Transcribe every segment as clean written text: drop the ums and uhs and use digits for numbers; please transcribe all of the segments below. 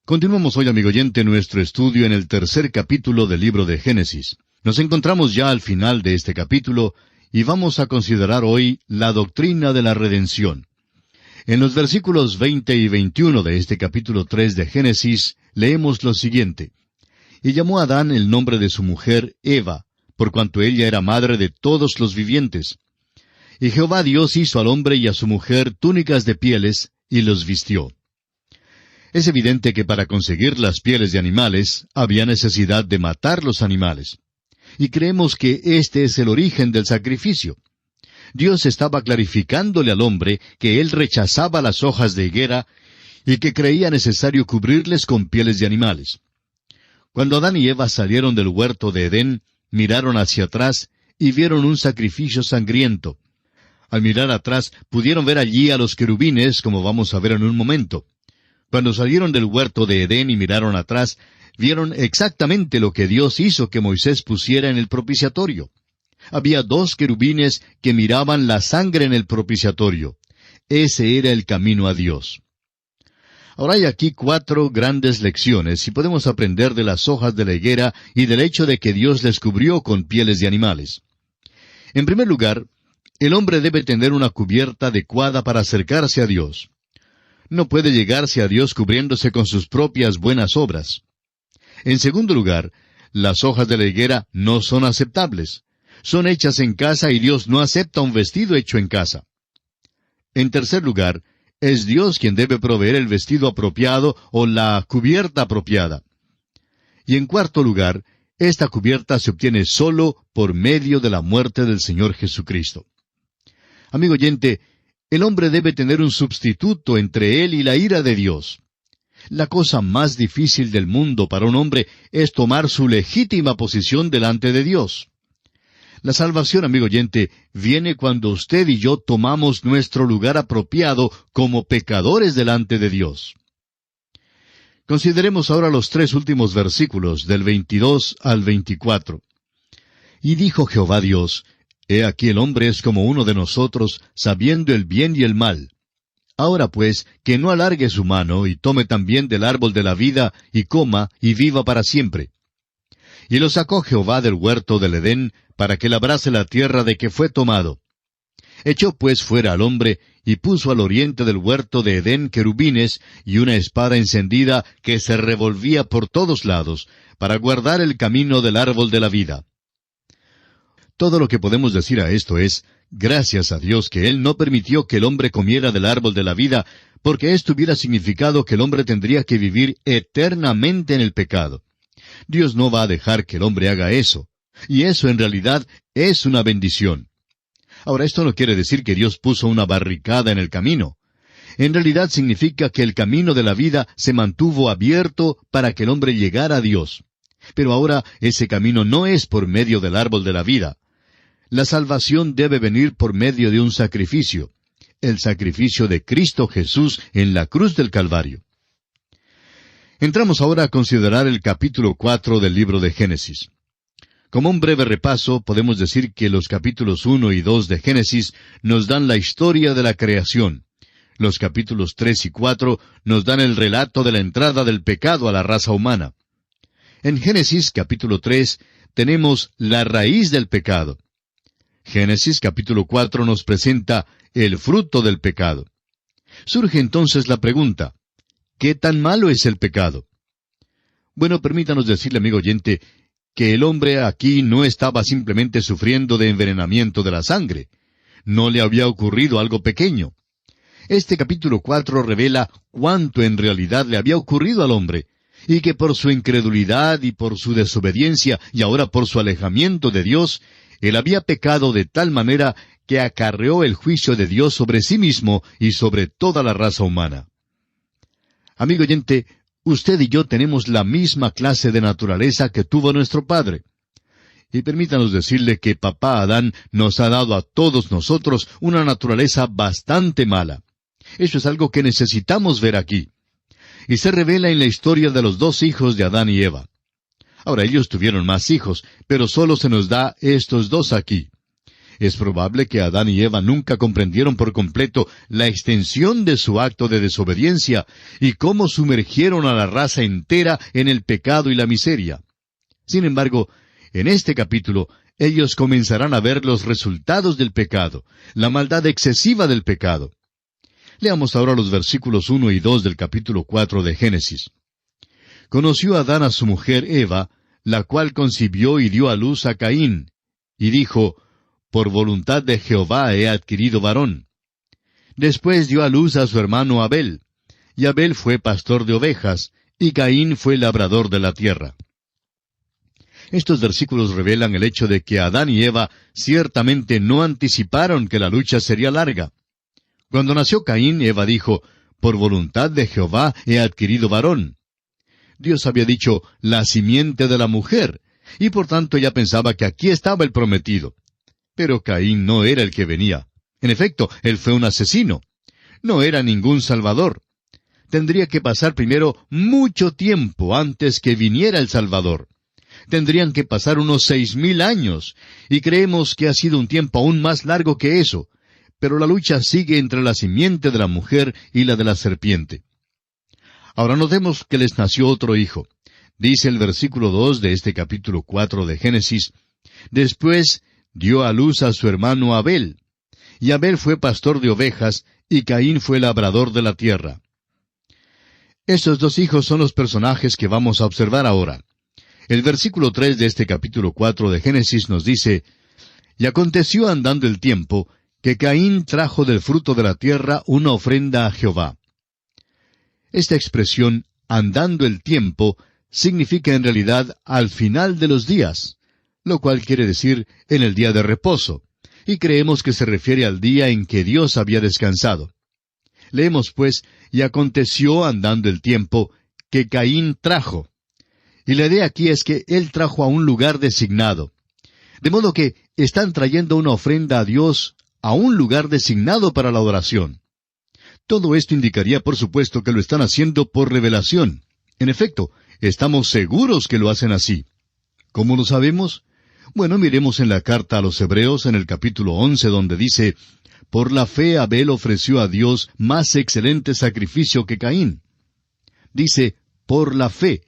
Continuamos hoy, amigo oyente, nuestro estudio en el tercer capítulo del libro de Génesis. Nos encontramos ya al final de este capítulo y vamos a considerar hoy la doctrina de la redención. En los versículos 20 y 21 de este capítulo 3 de Génesis leemos lo siguiente. Y llamó a Adán el nombre de su mujer Eva, por cuanto ella era madre de todos los vivientes. Y Jehová Dios hizo al hombre y a su mujer túnicas de pieles, y los vistió. Es evidente que para conseguir las pieles de animales había necesidad de matar los animales. Y creemos que este es el origen del sacrificio. Dios estaba clarificándole al hombre que él rechazaba las hojas de higuera y que creía necesario cubrirles con pieles de animales. Cuando Adán y Eva salieron del huerto de Edén, miraron hacia atrás y vieron un sacrificio sangriento. Al mirar atrás pudieron ver allí a los querubines, como vamos a ver en un momento. Cuando salieron del huerto de Edén y miraron atrás, vieron exactamente lo que Dios hizo que Moisés pusiera en el propiciatorio. Había 2 querubines que miraban la sangre en el propiciatorio. Ese era el camino a Dios. Ahora hay aquí 4 grandes lecciones y podemos aprender de las hojas de la higuera y del hecho de que Dios les cubrió con pieles de animales. En primer lugar, el hombre debe tener una cubierta adecuada para acercarse a Dios. No puede llegarse a Dios cubriéndose con sus propias buenas obras. En segundo lugar, las hojas de la higuera no son aceptables. Son hechas en casa y Dios no acepta un vestido hecho en casa. En tercer lugar, es Dios quien debe proveer el vestido apropiado o la cubierta apropiada. Y en cuarto lugar, esta cubierta se obtiene solo por medio de la muerte del Señor Jesucristo. Amigo oyente, el hombre debe tener un sustituto entre él y la ira de Dios. La cosa más difícil del mundo para un hombre es tomar su legítima posición delante de Dios. La salvación, amigo oyente, viene cuando usted y yo tomamos nuestro lugar apropiado como pecadores delante de Dios. Consideremos ahora los 3 últimos versículos, del 22 al 24. Y dijo Jehová Dios, He aquí el hombre es como uno de nosotros, sabiendo el bien y el mal. Ahora pues, que no alargue su mano, y tome también del árbol de la vida, y coma, y viva para siempre. Y lo sacó Jehová del huerto del Edén, para que labrase la tierra de que fue tomado. Echó pues fuera al hombre, y puso al oriente del huerto de Edén querubines, y una espada encendida que se revolvía por todos lados, para guardar el camino del árbol de la vida. Todo lo que podemos decir a esto es, gracias a Dios que Él no permitió que el hombre comiera del árbol de la vida, porque esto hubiera significado que el hombre tendría que vivir eternamente en el pecado. Dios no va a dejar que el hombre haga eso, y eso en realidad es una bendición. Ahora, esto no quiere decir que Dios puso una barricada en el camino. En realidad significa que el camino de la vida se mantuvo abierto para que el hombre llegara a Dios. Pero ahora ese camino no es por medio del árbol de la vida. La salvación debe venir por medio de un sacrificio, el sacrificio de Cristo Jesús en la cruz del Calvario. Entramos ahora a considerar el capítulo 4 del libro de Génesis. Como un breve repaso, podemos decir que los capítulos 1 y 2 de Génesis nos dan la historia de la creación. Los capítulos 3 y 4 nos dan el relato de la entrada del pecado a la raza humana. En Génesis capítulo 3 tenemos la raíz del pecado. Génesis capítulo 4 nos presenta el fruto del pecado. Surge entonces la pregunta, ¿qué tan malo es el pecado? Bueno, permítanos decirle, amigo oyente, que el hombre aquí no estaba simplemente sufriendo de envenenamiento de la sangre. No le había ocurrido algo pequeño. Este capítulo 4 revela cuánto en realidad le había ocurrido al hombre, y que por su incredulidad y por su desobediencia y ahora por su alejamiento de Dios, él había pecado de tal manera que acarreó el juicio de Dios sobre sí mismo y sobre toda la raza humana. Amigo oyente, usted y yo tenemos la misma clase de naturaleza que tuvo nuestro padre. Y permítanos decirle que papá Adán nos ha dado a todos nosotros una naturaleza bastante mala. Eso es algo que necesitamos ver aquí. Y se revela en la historia de los 2 hijos de Adán y Eva. Ahora ellos tuvieron más hijos, pero solo se nos da estos 2 aquí. Es probable que Adán y Eva nunca comprendieron por completo la extensión de su acto de desobediencia y cómo sumergieron a la raza entera en el pecado y la miseria. Sin embargo, en este capítulo, ellos comenzarán a ver los resultados del pecado, la maldad excesiva del pecado. Leamos ahora los versículos 1 y 2 del capítulo 4 de Génesis. Conoció Adán a su mujer Eva, la cual concibió y dio a luz a Caín, y dijo, por voluntad de Jehová he adquirido varón. Después dio a luz a su hermano Abel, y Abel fue pastor de ovejas, y Caín fue labrador de la tierra. Estos versículos revelan el hecho de que Adán y Eva ciertamente no anticiparon que la lucha sería larga. Cuando nació Caín, Eva dijo, por voluntad de Jehová he adquirido varón. Dios había dicho, la simiente de la mujer, y por tanto ella pensaba que aquí estaba el prometido. Pero Caín no era el que venía. En efecto, él fue un asesino. No era ningún salvador. Tendría que pasar primero mucho tiempo antes que viniera el Salvador. Tendrían que pasar unos 6,000 años, y creemos que ha sido un tiempo aún más largo que eso. Pero la lucha sigue entre la simiente de la mujer y la de la serpiente. Ahora notemos que les nació otro hijo. Dice el versículo 2 de este capítulo 4 de Génesis, después dio a luz a su hermano Abel. Y Abel fue pastor de ovejas, y Caín fue labrador de la tierra. Estos dos hijos son los personajes que vamos a observar ahora. El versículo 3 de este capítulo 4 de Génesis nos dice, y aconteció andando el tiempo, que Caín trajo del fruto de la tierra una ofrenda a Jehová. Esta expresión, andando el tiempo, significa en realidad al final de los días, lo cual quiere decir en el día de reposo, y creemos que se refiere al día en que Dios había descansado. Leemos pues, y aconteció andando el tiempo, que Caín trajo. Y la idea aquí es que él trajo a un lugar designado. De modo que están trayendo una ofrenda a Dios a un lugar designado para la adoración. Todo esto indicaría, por supuesto, que lo están haciendo por revelación. En efecto, estamos seguros que lo hacen así. ¿Cómo lo sabemos? Bueno, miremos en la carta a los Hebreos en el capítulo 11, donde dice, por la fe Abel ofreció a Dios más excelente sacrificio que Caín. Dice, por la fe.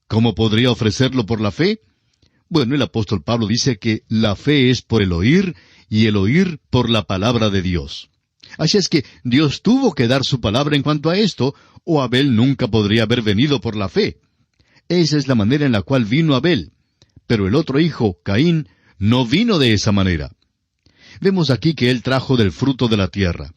¿Cómo podría ofrecerlo por la fe? Bueno, el apóstol Pablo dice que la fe es por el oír, y el oír por la palabra de Dios. Así es que Dios tuvo que dar su palabra en cuanto a esto, o Abel nunca podría haber venido por la fe. Esa es la manera en la cual vino Abel. Pero el otro hijo, Caín, no vino de esa manera. Vemos aquí que él trajo del fruto de la tierra.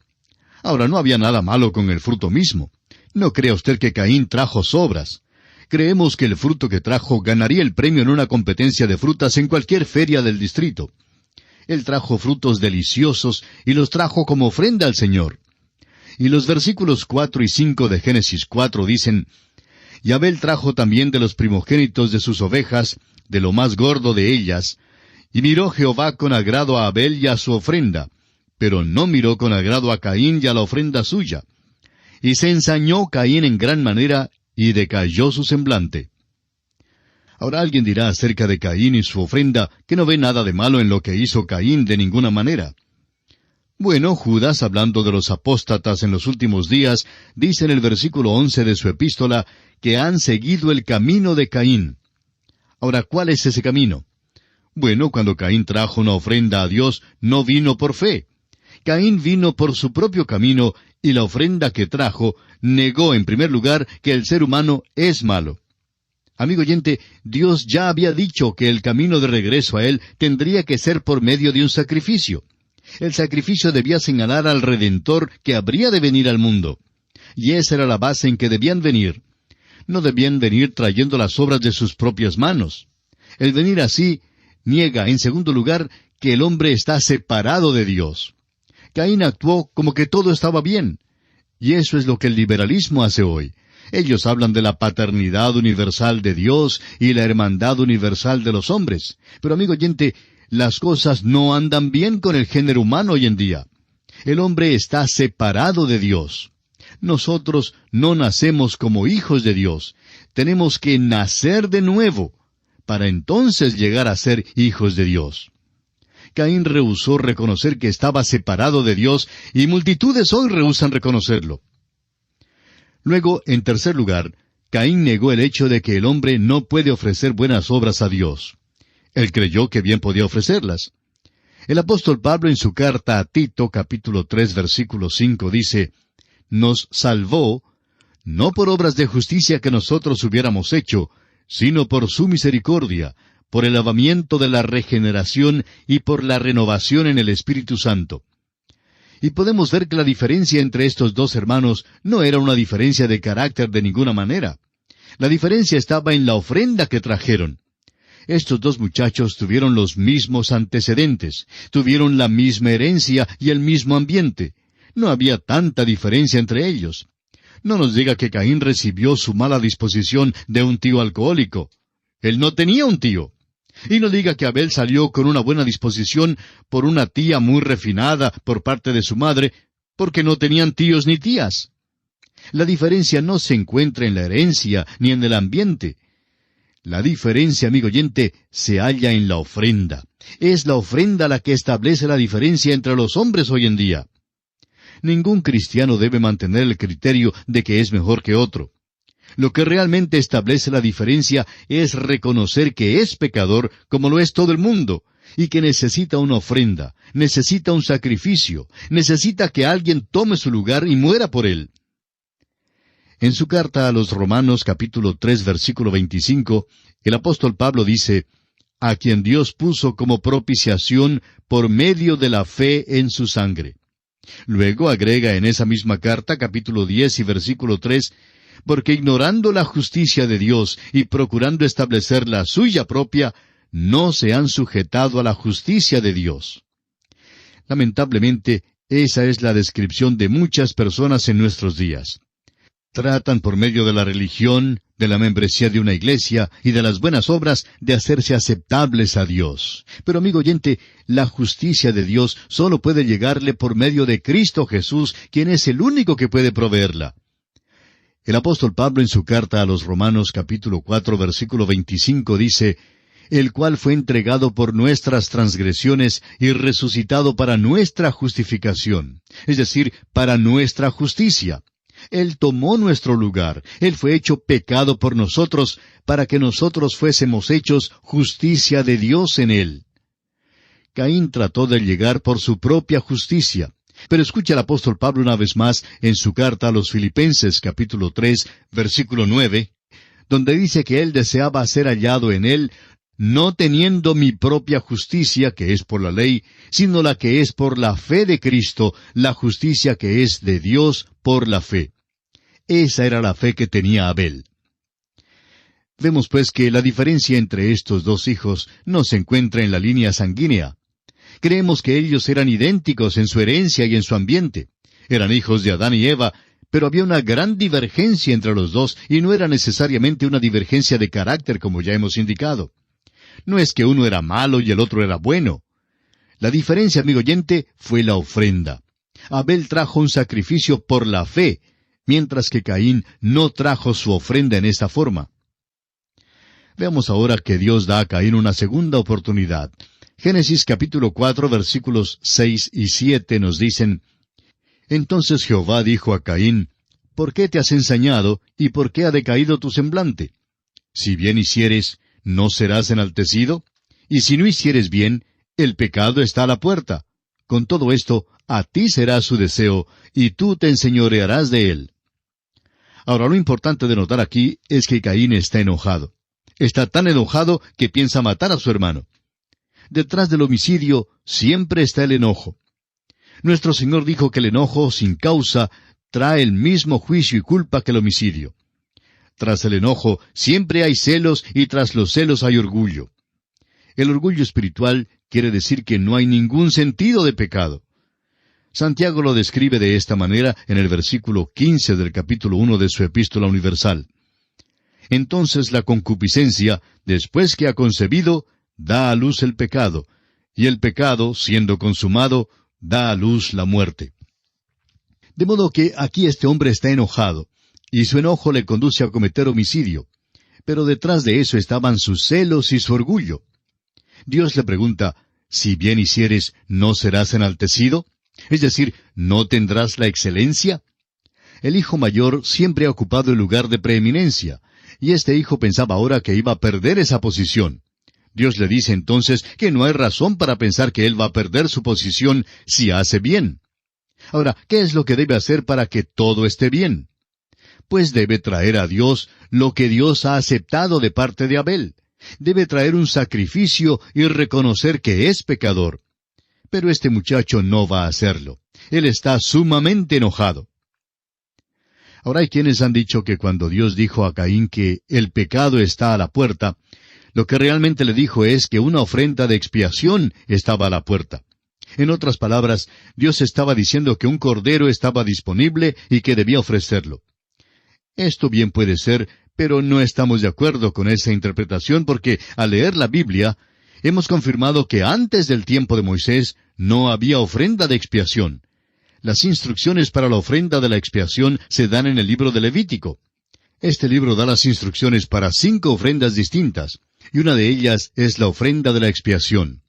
Ahora, no había nada malo con el fruto mismo. No crea usted que Caín trajo sobras. Creemos que el fruto que trajo ganaría el premio en una competencia de frutas en cualquier feria del distrito. Él trajo frutos deliciosos y los trajo como ofrenda al Señor. Y los versículos 4 y 5 de Génesis 4 dicen, y Abel trajo también de los primogénitos de sus ovejas, de lo más gordo de ellas, y miró Jehová con agrado a Abel y a su ofrenda, pero no miró con agrado a Caín y a la ofrenda suya. Y se ensañó Caín en gran manera, y decayó su semblante. Ahora alguien dirá acerca de Caín y su ofrenda que no ve nada de malo en lo que hizo Caín de ninguna manera. Bueno, Judas, hablando de los apóstatas en los últimos días, dice en el versículo 11 de su epístola que han seguido el camino de Caín. Ahora, ¿cuál es ese camino? Bueno, cuando Caín trajo una ofrenda a Dios, no vino por fe. Caín vino por su propio camino, y la ofrenda que trajo negó en primer lugar que el ser humano es malo. Amigo oyente, Dios ya había dicho que el camino de regreso a Él tendría que ser por medio de un sacrificio. El sacrificio debía señalar al Redentor que habría de venir al mundo. Y esa era la base en que debían venir. No debían venir trayendo las obras de sus propias manos. El venir así niega, en segundo lugar, que el hombre está separado de Dios. Caín actuó como que todo estaba bien. Y eso es lo que el liberalismo hace hoy. Ellos hablan de la paternidad universal de Dios y la hermandad universal de los hombres. Pero, amigo oyente, las cosas no andan bien con el género humano hoy en día. El hombre está separado de Dios. Nosotros no nacemos como hijos de Dios. Tenemos que nacer de nuevo, para entonces llegar a ser hijos de Dios. Caín rehusó reconocer que estaba separado de Dios, y multitudes hoy rehúsan reconocerlo. Luego, en tercer lugar, Caín negó el hecho de que el hombre no puede ofrecer buenas obras a Dios. Él creyó que bien podía ofrecerlas. El apóstol Pablo en su carta a Tito, capítulo 3, versículo 5, dice, «Nos salvó, no por obras de justicia que nosotros hubiéramos hecho, sino por su misericordia, por el lavamiento de la regeneración y por la renovación en el Espíritu Santo». Y podemos ver que la diferencia entre estos dos hermanos no era una diferencia de carácter de ninguna manera. La diferencia estaba en la ofrenda que trajeron. Estos dos muchachos tuvieron los mismos antecedentes, tuvieron la misma herencia y el mismo ambiente. No había tanta diferencia entre ellos. No nos diga que Caín recibió su mala disposición de un tío alcohólico. Él no tenía un tío. Y no diga que Abel salió con una buena disposición por una tía muy refinada por parte de su madre, porque no tenían tíos ni tías. La diferencia no se encuentra en la herencia ni en el ambiente. La diferencia, amigo oyente, se halla en la ofrenda. Es la ofrenda la que establece la diferencia entre los hombres hoy en día. Ningún cristiano debe mantener el criterio de que es mejor que otro. Lo que realmente establece la diferencia es reconocer que es pecador como lo es todo el mundo, y que necesita una ofrenda, necesita un sacrificio, necesita que alguien tome su lugar y muera por él. En su carta a los Romanos capítulo 3 versículo 25, el apóstol Pablo dice, «A quien Dios puso como propiciación por medio de la fe en su sangre». Luego agrega en esa misma carta, capítulo 10 y versículo 3, «Porque ignorando la justicia de Dios y procurando establecer la suya propia, no se han sujetado a la justicia de Dios». Lamentablemente, esa es la descripción de muchas personas en nuestros días. Tratan por medio de la religión, de la membresía de una iglesia y de las buenas obras de hacerse aceptables a Dios. Pero amigo oyente, la justicia de Dios solo puede llegarle por medio de Cristo Jesús, quien es el único que puede proveerla. El apóstol Pablo en su carta a los Romanos capítulo 4 versículo 25 dice, «El cual fue entregado por nuestras transgresiones y resucitado para nuestra justificación», es decir, para nuestra justicia. Él tomó nuestro lugar, Él fue hecho pecado por nosotros, para que nosotros fuésemos hechos justicia de Dios en Él. Caín trató de llegar por su propia justicia, pero escucha al apóstol Pablo una vez más en su carta a los Filipenses, capítulo 3, versículo 9, donde dice que él deseaba ser hallado en Él, no teniendo mi propia justicia, que es por la ley, sino la que es por la fe de Cristo, la justicia que es de Dios por la fe. Esa era la fe que tenía Abel. Vemos pues que la diferencia entre estos dos hijos no se encuentra en la línea sanguínea. Creemos que ellos eran idénticos en su herencia y en su ambiente. Eran hijos de Adán y Eva, pero había una gran divergencia entre los dos, y no era necesariamente una divergencia de carácter como ya hemos indicado. No es que uno era malo y el otro era bueno. La diferencia, amigo oyente, fue la ofrenda. Abel trajo un sacrificio por la fe, mientras que Caín no trajo su ofrenda en esta forma. Veamos ahora que Dios da a Caín una segunda oportunidad. Génesis capítulo 4 versículos 6 y 7 nos dicen, «Entonces Jehová dijo a Caín, ¿por qué te has ensañado y por qué ha decaído tu semblante? Si bien hicieres, ¿no serás enaltecido? Y si no hicieres bien, el pecado está a la puerta. Con todo esto, a ti será su deseo, y tú te enseñorearás de él». Ahora, lo importante de notar aquí es que Caín está enojado. Está tan enojado que piensa matar a su hermano. Detrás del homicidio siempre está el enojo. Nuestro Señor dijo que el enojo sin causa trae el mismo juicio y culpa que el homicidio. Tras el enojo siempre hay celos y tras los celos hay orgullo. El orgullo espiritual quiere decir que no hay ningún sentido de pecado. Santiago lo describe de esta manera en el versículo 15 del capítulo 1 de su Epístola Universal. Entonces la concupiscencia, después que ha concebido, da a luz el pecado, y el pecado, siendo consumado, da a luz la muerte. De modo que aquí este hombre está enojado, y su enojo le conduce a cometer homicidio. Pero detrás de eso estaban sus celos y su orgullo. Dios le pregunta, Si bien hicieres, ¿no serás enaltecido? Es decir, ¿no tendrás la excelencia? El hijo mayor siempre ha ocupado el lugar de preeminencia, y este hijo pensaba ahora que iba a perder esa posición. Dios le dice entonces que no hay razón para pensar que él va a perder su posición si hace bien. Ahora, ¿qué es lo que debe hacer para que todo esté bien? Pues debe traer a Dios lo que Dios ha aceptado de parte de Abel. Debe traer un sacrificio y reconocer que es pecador. Pero este muchacho no va a hacerlo. Él está sumamente enojado. Ahora hay quienes han dicho que cuando Dios dijo a Caín que el pecado está a la puerta, lo que realmente le dijo es que una ofrenda de expiación estaba a la puerta. En otras palabras, Dios estaba diciendo que un cordero estaba disponible y que debía ofrecerlo. Esto bien puede ser, pero no estamos de acuerdo con esa interpretación porque al leer la Biblia, hemos confirmado que antes del tiempo de Moisés no había ofrenda de expiación. Las instrucciones para la ofrenda de la expiación se dan en el libro de Levítico. Este libro da las instrucciones para 5 ofrendas distintas, y una de ellas es la ofrenda de la expiación.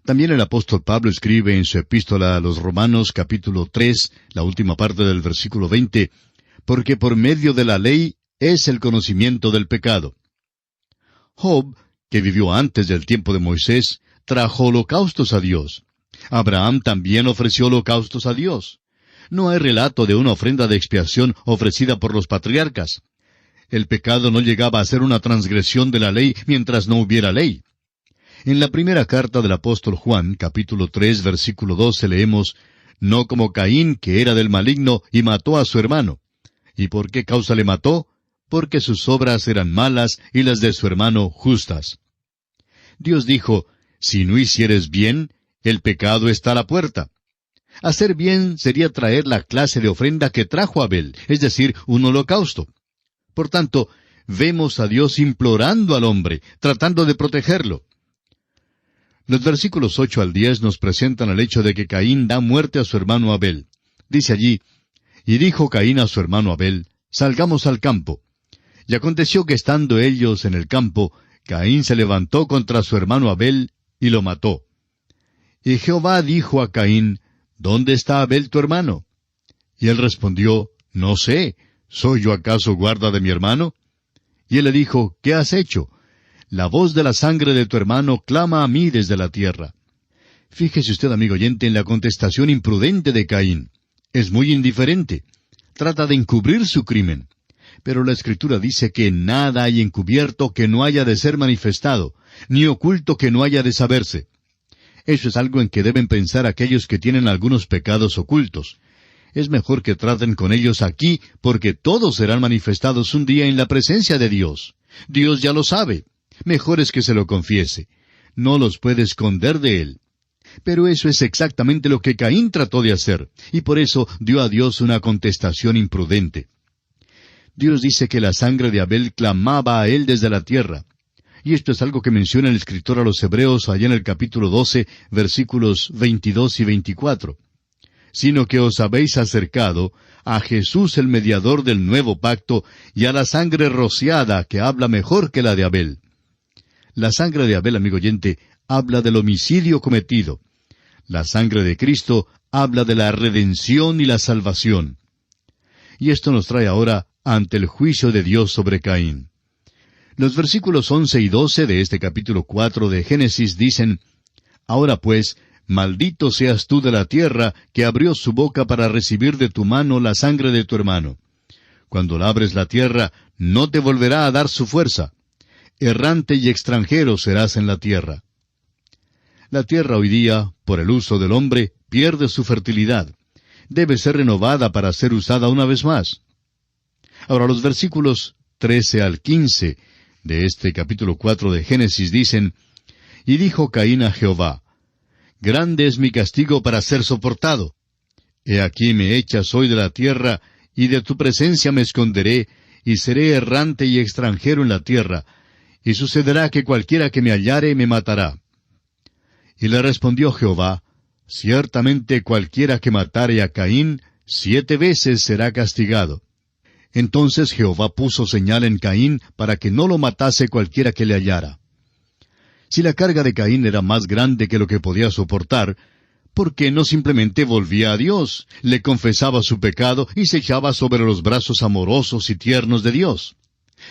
También el apóstol Pablo escribe en su epístola a los Romanos capítulo 3, la última parte del versículo 20, porque por medio de la ley es el conocimiento del pecado. Job, que vivió antes del tiempo de Moisés, trajo holocaustos a Dios. Abraham también ofreció holocaustos a Dios. No hay relato de una ofrenda de expiación ofrecida por los patriarcas. El pecado no llegaba a ser una transgresión de la ley mientras no hubiera ley. En la primera carta del apóstol Juan, capítulo 3, versículo 12, leemos, «No como Caín, que era del maligno, y mató a su hermano». ¿Y por qué causa le mató? Porque sus obras eran malas y las de su hermano justas. Dios dijo, «Si no hicieres bien, el pecado está a la puerta». Hacer bien sería traer la clase de ofrenda que trajo Abel, es decir, un holocausto. Por tanto, vemos a Dios implorando al hombre, tratando de protegerlo. Los versículos 8 al 10 nos presentan el hecho de que Caín da muerte a su hermano Abel. Dice allí, «Y dijo Caín a su hermano Abel, salgamos al campo. Y aconteció que estando ellos en el campo, Caín se levantó contra su hermano Abel y lo mató. Y Jehová dijo a Caín, ¿dónde está Abel tu hermano? Y él respondió, no sé, ¿soy yo acaso guarda de mi hermano? Y él le dijo, ¿qué has hecho? La voz de la sangre de tu hermano clama a mí desde la tierra. Fíjese usted, amigo oyente, en la contestación imprudente de Caín. Es muy indiferente. Trata de encubrir su crimen. Pero la Escritura dice que nada hay encubierto que no haya de ser manifestado, ni oculto que no haya de saberse. Eso es algo en que deben pensar aquellos que tienen algunos pecados ocultos. Es mejor que traten con ellos aquí, porque todos serán manifestados un día en la presencia de Dios. Dios ya lo sabe. Mejor es que se lo confiese. No los puede esconder de él. Pero eso es exactamente lo que Caín trató de hacer, y por eso dio a Dios una contestación imprudente. Dios dice que la sangre de Abel clamaba a él desde la tierra. Y esto es algo que menciona el escritor a los Hebreos allá en el capítulo 12, versículos 22 y 24. Sino que os habéis acercado a Jesús el mediador del nuevo pacto y a la sangre rociada que habla mejor que la de Abel. La sangre de Abel, amigo oyente, habla del homicidio cometido. La sangre de Cristo habla de la redención y la salvación. Y esto nos trae ahora ante el juicio de Dios sobre Caín. Los versículos 11 y 12 de este capítulo 4 de Génesis dicen, Ahora pues, maldito seas tú de la tierra, que abrió su boca para recibir de tu mano la sangre de tu hermano. Cuando labres la tierra, no te volverá a dar su fuerza. Errante y extranjero serás en la tierra. La tierra hoy día, por el uso del hombre, pierde su fertilidad. Debe ser renovada para ser usada una vez más. Ahora los versículos 13 al 15 de este capítulo 4 de Génesis dicen, Y dijo Caín a Jehová, Grande es mi castigo para ser soportado. He aquí me echas hoy de la tierra, y de tu presencia me esconderé, y seré errante y extranjero en la tierra, y sucederá que cualquiera que me hallare me matará. Y le respondió Jehová, Ciertamente cualquiera que matare a Caín, 7 veces será castigado. Entonces Jehová puso señal en Caín para que no lo matase cualquiera que le hallara. Si la carga de Caín era más grande que lo que podía soportar, ¿por qué no simplemente volvía a Dios, le confesaba su pecado y se echaba sobre los brazos amorosos y tiernos de Dios?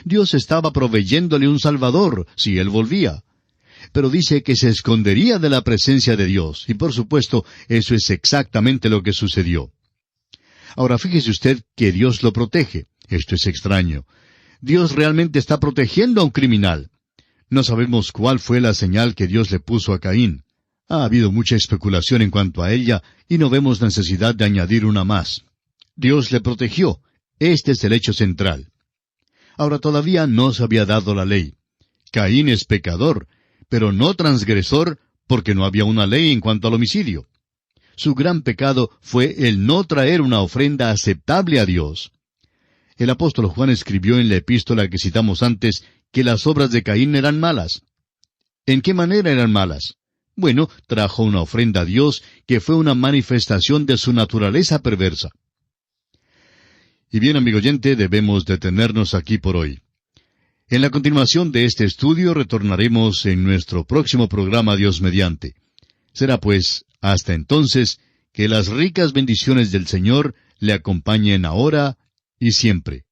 Dios estaba proveyéndole un Salvador, si él volvía. Pero dice que se escondería de la presencia de Dios, y por supuesto, eso es exactamente lo que sucedió. Ahora fíjese usted que Dios lo protege. Esto es extraño. Dios realmente está protegiendo a un criminal. No sabemos cuál fue la señal que Dios le puso a Caín. Ha habido mucha especulación en cuanto a ella, y no vemos necesidad de añadir una más. Dios le protegió. Este es el hecho central. Ahora todavía no se había dado la ley. Caín es pecador, pero no transgresor, porque no había una ley en cuanto al homicidio. Su gran pecado fue el no traer una ofrenda aceptable a Dios. El apóstol Juan escribió en la epístola que citamos antes que las obras de Caín eran malas. ¿En qué manera eran malas? Bueno, trajo una ofrenda a Dios que fue una manifestación de su naturaleza perversa. Y bien, amigo oyente, debemos detenernos aquí por hoy. En la continuación de este estudio retornaremos en nuestro próximo programa Dios mediante. Será pues, hasta entonces, que las ricas bendiciones del Señor le acompañen ahora y siempre.